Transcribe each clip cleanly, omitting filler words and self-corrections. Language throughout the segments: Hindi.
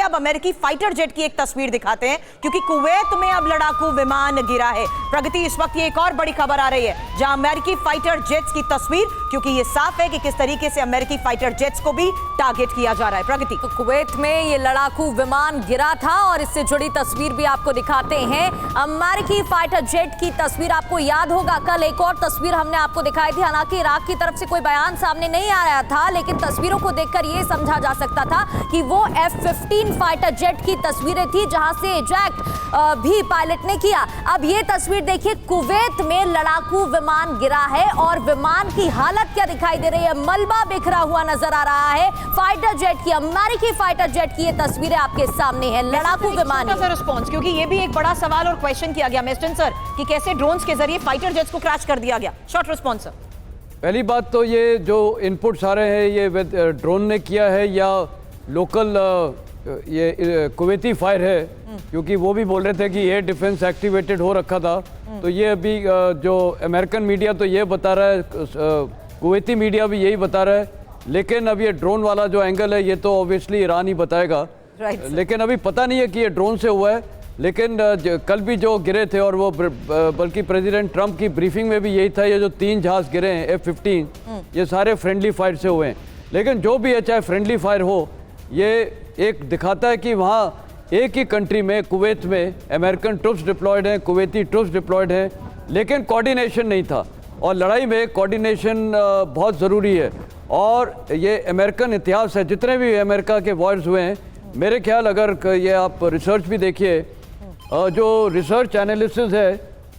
अब अमेरिकी फाइटर जेट की एक तस्वीर दिखाते हैं, क्योंकि कुवैत में अब लड़ाकू विमान गिरा है। प्रगति, इस वक्त ये एक और बड़ी खबर आ रही है, जहां अमेरिकी फाइटर जेट्स की तस्वीर, क्योंकि ये साफ है कि किस तरीके से अमेरिकी फाइटर जेट्स को भी टारगेट किया जा रहा है। प्रगति, तो कुवैत में ये लड़ाकू विमान गिरा था और इससे जुड़ी तस्वीर भी आपको दिखाते हैं। अमेरिकी फाइटर जेट की तस्वीर, आपको याद होगा कल एक और तस्वीर हमने आपको दिखाई थी। हालांकि इराक की तरफ से कोई बयान सामने नहीं आ रहा था, लेकिन तस्वीरों को देखकर यह समझा जा सकता था कि वो F-15 फाइटर जेट की तस्वीरें थी, जहां से इजेक्ट भी पायलट ने किया। अब ये तस्वीर देखिए, कुवैत में लड़ाकू विमान गिरा है और विमान की हालत क्या दिखाई दे रही है, मलबा बिखरा हुआ नजर आ रहा है। फाइटर जेट की, अमेरिकी फाइटर जेट की ये तस्वीरें आपके सामने हैं, लड़ाकू विमान। रिस्पॉन्स, क्योंकि ये भी एक बड़ा सवाल और क्वेश्चन किया गया मेस्टन सर कि कैसे ड्रोन्स के जरिए फाइटर जेट्स को क्रैश कर दिया गया। Short response sir. पहली बात तो ये जो इनपुट्स आ रहे हैं, ये ड्रोन ने किया है या लोकल ये कुवैती फायर है, क्योंकि वो भी बोल रहे थे कि एयर डिफेंस एक्टिवेटेड हो रखा था। तो ये अभी जो अमेरिकन मीडिया तो ये बता रहा है, कुवैती मीडिया भी यही बता रहा है, लेकिन अब ये ड्रोन वाला जो एंगल है ये तो ऑब्वियसली ईरान ही बताएगा। लेकिन अभी पता नहीं है कि ये ड्रोन से हुआ है। लेकिन कल भी जो गिरे थे, और वो बल्कि प्रेसिडेंट ट्रंप की ब्रीफिंग में भी यही था, ये जो 3 जहाज गिरे हैं F-15, ये सारे फ्रेंडली फायर से हुए हैं। लेकिन जो भी है, चाहे फ्रेंडली फायर हो, ये एक दिखाता है कि वहाँ एक ही कंट्री में, कुवैत में अमेरिकन ट्रुप्स डिप्लॉयड हैं, कुवैती ट्रुप्स डिप्लॉयड हैं, लेकिन कोऑर्डिनेशन नहीं था। और लड़ाई में कोऑर्डिनेशन बहुत ज़रूरी है। और ये अमेरिकन इतिहास है, जितने भी अमेरिका के वॉर्स हुए हैं, मेरे ख्याल अगर ये आप रिसर्च भी देखिए, जो रिसर्च एनालिसिस है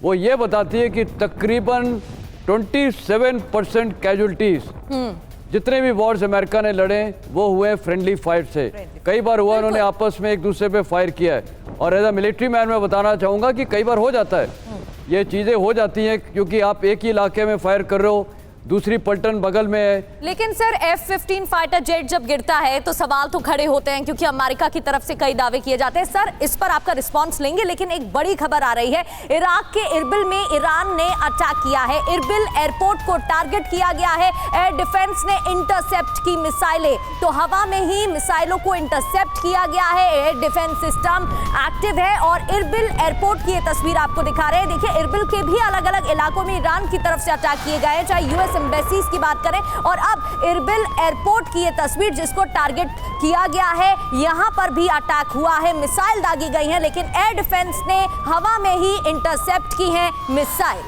वो ये बताती है कि तकरीबन 27% कैजुअल्टीज जितने भी वॉर्स अमेरिका ने लड़े वो हुए फ्रेंडली फायर से। कई बार हुआ उन्होंने आपस में एक दूसरे पे फायर किया है। और एज अ मिलिट्री मैन मैं बताना चाहूँगा कि कई बार हो जाता है, ये चीज़ें हो जाती हैं, क्योंकि आप एक ही इलाके में फायर कर रहे हो, दूसरी पलटन बगल में है। लेकिन सर F-15 फाइटर जेट जब गिरता है तो सवाल तो खड़े होते हैं, क्योंकि अमेरिका की तरफ से कई दावे किए जाते हैं। सर, इस पर आपका रिस्पांस लेंगे, लेकिन एक बड़ी खबर आ रही है, इराक के इरबिल में ईरान ने अटैक किया है। इरबिल एयरपोर्ट को टारगेट किया गया है। एयर डिफेंस ने इंटरसेप्ट की मिसाइलें, तो हवा में ही मिसाइलों को इंटरसेप्ट किया गया है। एयर डिफेंस सिस्टम एक्टिव है और इरबिल एयरपोर्ट की ये तस्वीर आपको दिखा रहे हैं। देखिए, इरबिल के भी अलग अलग इलाकों में ईरान की तरफ से अटैक किए गए हैं, चाहे यूएस एम्बेसीज की बात करें, और अब इरबिल एयरपोर्ट की ये तस्वीर जिसको टारगेट किया गया है, यहां पर भी अटैक हुआ है, मिसाइल दागी गई है, लेकिन एयर डिफेंस ने हवा में ही इंटरसेप्ट की है मिसाइल।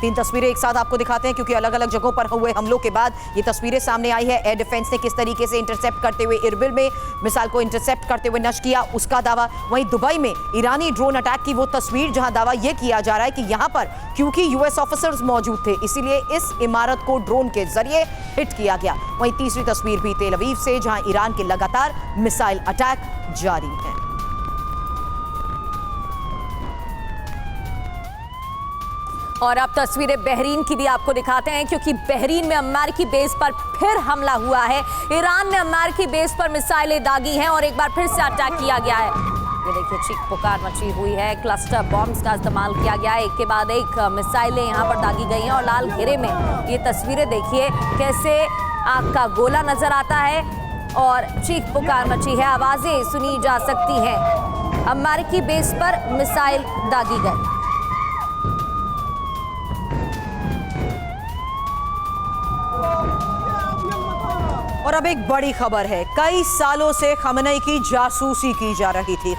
3 तस्वीरें एक साथ आपको दिखाते हैं, क्योंकि अलग अलग जगहों पर हुए हमलों के बाद ये तस्वीरें सामने आई है। एयर डिफेंस ने किस तरीके से इंटरसेप्ट करते हुए इरबिल में मिसाइल को इंटरसेप्ट करते हुए नष्ट किया, उसका दावा। वहीं दुबई में ईरानी ड्रोन अटैक की वो तस्वीर, जहां दावा यह किया जा रहा है कि यहां पर क्योंकि यूएस ऑफिसर्स मौजूद थे, इसीलिए इस इमारत को ड्रोन के जरिए हिट किया गया। वहीं तीसरी तस्वीर भी तेल अवीव से, जहां ईरान के लगातार मिसाइल अटैक जारी है। और अब तस्वीरें बहरीन की भी आपको दिखाते हैं, क्योंकि बहरीन में अमेरिकी बेस पर फिर हमला हुआ है। ईरान ने अमेरिकी बेस पर मिसाइलें दागी हैं और एक बार फिर से अटैक किया गया है। ये देखिए, चीख पुकार मची हुई है, क्लस्टर बॉम्ब्स का इस्तेमाल किया गया है, एक के बाद एक मिसाइलें यहाँ पर दागी गई हैं। और लाल घेरे में ये तस्वीरें देखिए, कैसे आग का गोला नजर आता है और चीख पुकार मची है, आवाजें सुनी जा सकती हैं। अमेरिकी बेस पर मिसाइल दागी गई। और अब एक बड़ी खबर है, कई सालों से खमेनी की जासूसी की जा रही थी।